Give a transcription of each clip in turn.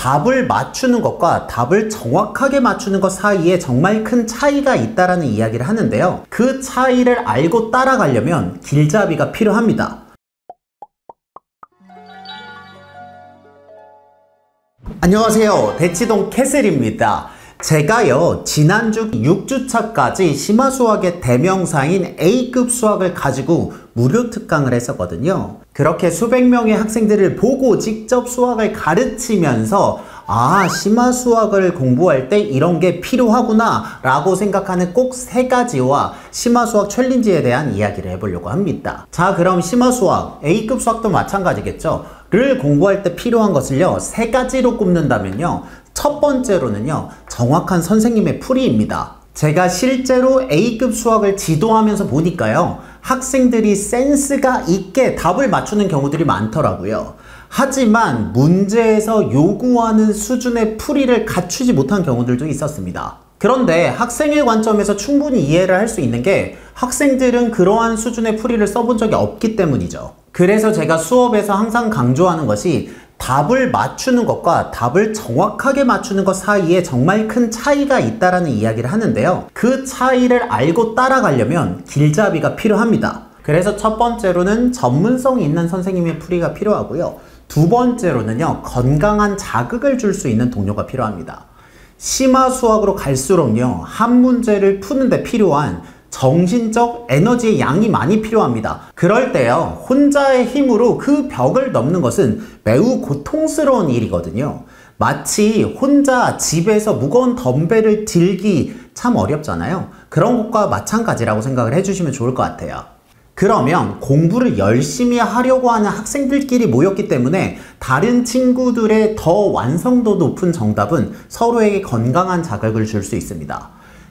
답을 맞추는 것과 답을 정확하게 맞추는 것 사이에 정말 큰 차이가 있다라는 이야기를 하는데요. 그 차이를 알고 따라가려면 길잡이가 필요합니다. 안녕하세요, 대치동 캐슬입니다. 제가요, 지난주 6주차까지 심화수학의 대명사인 A급 수학을 가지고 무료 특강을 했었거든요. 그렇게 수백 명의 학생들을 보고 직접 수학을 가르치면서 심화수학을 공부할 때 이런 게 필요하구나 라고 생각하는 꼭 세 가지와 심화수학 챌린지에 대한 이야기를 해보려고 합니다. 자, 그럼 심화수학, A급 수학도 마찬가지겠죠. 를 공부할 때 필요한 것을요, 세 가지로 꼽는다면요, 첫 번째로는요, 정확한 선생님의 풀이입니다. 제가 실제로 A급 수학을 지도하면서 보니까요, 학생들이 센스가 있게 답을 맞추는 경우들이 많더라고요. 하지만 문제에서 요구하는 수준의 풀이를 갖추지 못한 경우들도 있었습니다. 그런데 학생의 관점에서 충분히 이해를 할 수 있는 게 학생들은 그러한 수준의 풀이를 써본 적이 없기 때문이죠. 그래서 제가 수업에서 항상 강조하는 것이 답을 맞추는 것과 답을 정확하게 맞추는 것 사이에 정말 큰 차이가 있다라는 이야기를 하는데요. 그 차이를 알고 따라가려면 길잡이가 필요합니다. 그래서 첫 번째로는 전문성 있는 선생님의 풀이가 필요하고요. 두 번째로는요, 건강한 자극을 줄 수 있는 동료가 필요합니다. 심화수학으로 갈수록요, 한 문제를 푸는데 필요한 정신적 에너지의 양이 많이 필요합니다. 그럴 때요, 혼자의 힘으로 그 벽을 넘는 것은 매우 고통스러운 일이거든요. 마치 혼자 집에서 무거운 덤벨을 들기 참 어렵잖아요. 그런 것과 마찬가지라고 생각을 해주시면 좋을 것 같아요. 그러면 공부를 열심히 하려고 하는 학생들끼리 모였기 때문에 다른 친구들의 더 완성도 높은 정답은 서로에게 건강한 자극을 줄 수 있습니다.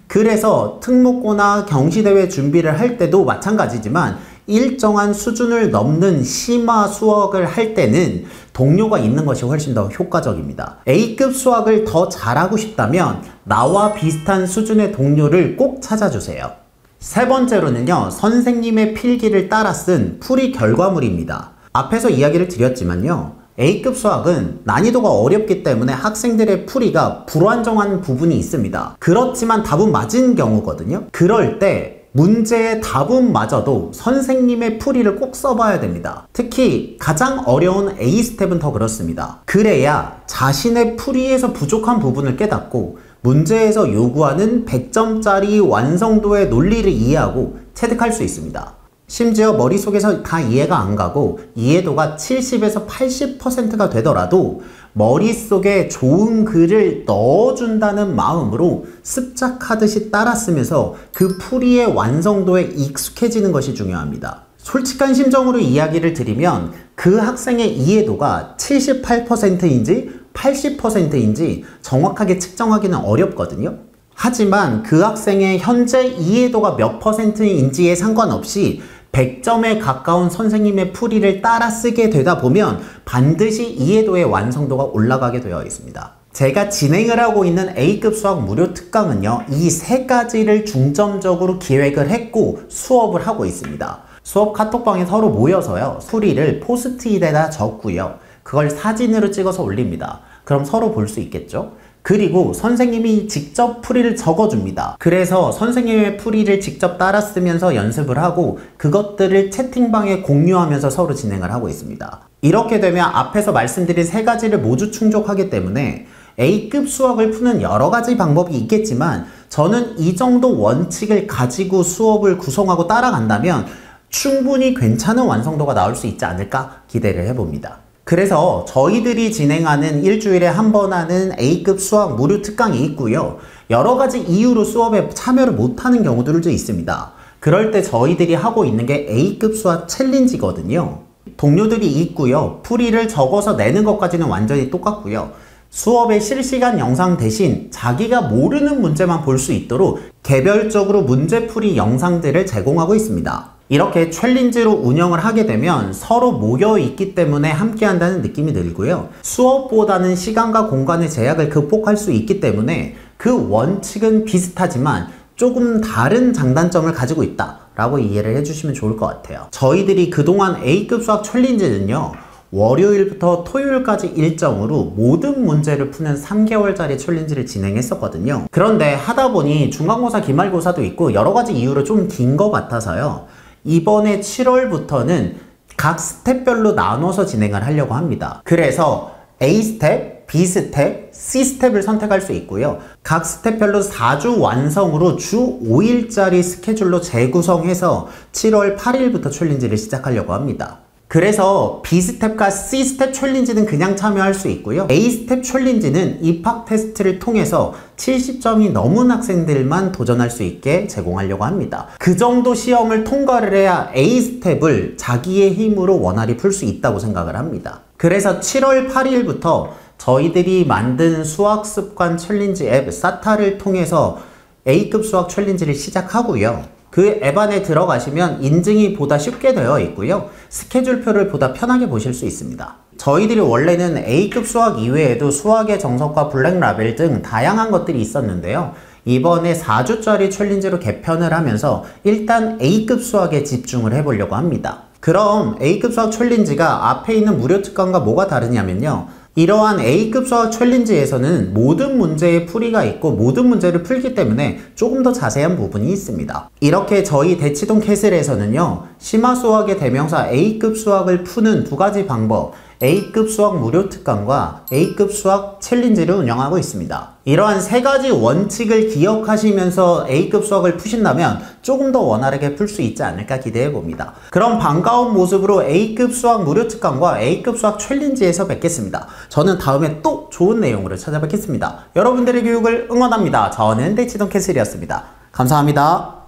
그래서 특목고나 경시대회 준비를 할 때도 마찬가지지만 일정한 수준을 넘는 심화 수학을 할 때는 동료가 있는 것이 훨씬 더 효과적입니다. A급 수학을 더 잘하고 싶다면 나와 비슷한 수준의 동료를 꼭 찾아주세요. 세 번째로는요, 선생님의 필기를 따라 쓴 풀이 결과물입니다. 앞에서 이야기를 드렸지만요, A급 수학은 난이도가 어렵기 때문에 학생들의 풀이가 불완전한 부분이 있습니다. 그렇지만 답은 맞은 경우거든요. 그럴 때 문제의 답은 맞아도 선생님의 풀이를 꼭 써봐야 됩니다. 특히 가장 어려운 A스텝은 더 그렇습니다. 그래야 자신의 풀이에서 부족한 부분을 깨닫고 문제에서 요구하는 100점짜리 완성도의 논리를 이해하고 체득할 수 있습니다. 심지어 머릿속에서 다 이해가 안 가고 이해도가 70에서 80%가 되더라도 머릿속에 좋은 글을 넣어준다는 마음으로 습작하듯이 따라 쓰면서 그 풀이의 완성도에 익숙해지는 것이 중요합니다. 솔직한 심정으로 이야기를 드리면 그 학생의 이해도가 78%인지 80%인지 정확하게 측정하기는 어렵거든요. 하지만 그 학생의 현재 이해도가 몇 %인지에 상관없이 100점에 가까운 선생님의 풀이를 따라 쓰게 되다 보면 반드시 이해도의 완성도가 올라가게 되어 있습니다. 제가 진행을 하고 있는 A급 수학 무료 특강은요, 이 세 가지를 중점적으로 기획을 했고 수업을 하고 있습니다. 수업 카톡방에 서로 모여서요, 풀이를 포스트잇에다 적고요, 그걸 사진으로 찍어서 올립니다. 그럼 서로 볼 수 있겠죠? 그리고 선생님이 직접 풀이를 적어줍니다. 그래서 선생님의 풀이를 직접 따라 쓰면서 연습을 하고 그것들을 채팅방에 공유하면서 서로 진행을 하고 있습니다. 이렇게 되면 앞에서 말씀드린 세 가지를 모두 충족하기 때문에 A급 수학을 푸는 여러 가지 방법이 있겠지만 저는 이 정도 원칙을 가지고 수업을 구성하고 따라간다면 충분히 괜찮은 완성도가 나올 수 있지 않을까 기대를 해봅니다. 그래서 저희들이 진행하는 일주일에 한 번 하는 A급 수학 무료 특강이 있고요. 여러 가지 이유로 수업에 참여를 못하는 경우들도 있습니다. 그럴 때 저희들이 하고 있는 게 A급 수학 챌린지거든요. 동료들이 있고요. 풀이를 적어서 내는 것까지는 완전히 똑같고요. 수업의 실시간 영상 대신 자기가 모르는 문제만 볼 수 있도록 개별적으로 문제풀이 영상들을 제공하고 있습니다. 이렇게 챌린지로 운영을 하게 되면 서로 모여 있기 때문에 함께 한다는 느낌이 들고요. 수업보다는 시간과 공간의 제약을 극복할 수 있기 때문에 그 원칙은 비슷하지만 조금 다른 장단점을 가지고 있다 라고 이해를 해주시면 좋을 것 같아요. 저희들이 그동안 A급 수학 챌린지는요, 월요일부터 토요일까지 일정으로 모든 문제를 푸는 3개월짜리 챌린지를 진행했었거든요. 그런데 하다 보니 중간고사, 기말고사도 있고 여러 가지 이유로 좀 긴 것 같아서요. 이번에 7월부터는 각 스텝별로 나눠서 진행을 하려고 합니다. 그래서 A 스텝, B 스텝, C 스텝을 선택할 수 있고요. 각 스텝별로 4주 완성으로 주 5일짜리 스케줄로 재구성해서 7월 8일부터 챌린지를 시작하려고 합니다. 그래서 B 스텝과 C 스텝 챌린지는 그냥 참여할 수 있고요. A 스텝 챌린지는 입학 테스트를 통해서 70점이 넘은 학생들만 도전할 수 있게 제공하려고 합니다. 그 정도 시험을 통과를 해야 A 스텝을 자기의 힘으로 원활히 풀 수 있다고 생각을 합니다. 그래서 7월 8일부터 저희들이 만든 수학 습관 챌린지 앱 사타를 통해서 A급 수학 챌린지를 시작하고요. 그 앱 안에 들어가시면 인증이 보다 쉽게 되어 있고요. 스케줄표를 보다 편하게 보실 수 있습니다. 저희들이 원래는 A급 수학 이외에도 수학의 정석과 블랙라벨 등 다양한 것들이 있었는데요. 이번에 4주짜리 챌린지로 개편을 하면서 일단 A급 수학에 집중을 해보려고 합니다. 그럼 A급 수학 챌린지가 앞에 있는 무료 특강과 뭐가 다르냐면요. 이러한 A급 수학 챌린지에서는 모든 문제의 풀이가 있고 모든 문제를 풀기 때문에 조금 더 자세한 부분이 있습니다. 이렇게 저희 대치동 캐슬에서는요, 심화수학의 대명사 A급 수학을 푸는 두 가지 방법, A급 수학 무료 특강과 A급 수학 챌린지를 운영하고 있습니다. 이러한 세 가지 원칙을 기억하시면서 A급 수학을 푸신다면 조금 더 원활하게 풀 수 있지 않을까 기대해 봅니다. 그럼 반가운 모습으로 A급 수학 무료 특강과 A급 수학 챌린지에서 뵙겠습니다. 저는 다음에 또 좋은 내용으로 찾아뵙겠습니다. 여러분들의 교육을 응원합니다. 저는 대치동 캐슬이었습니다. 감사합니다.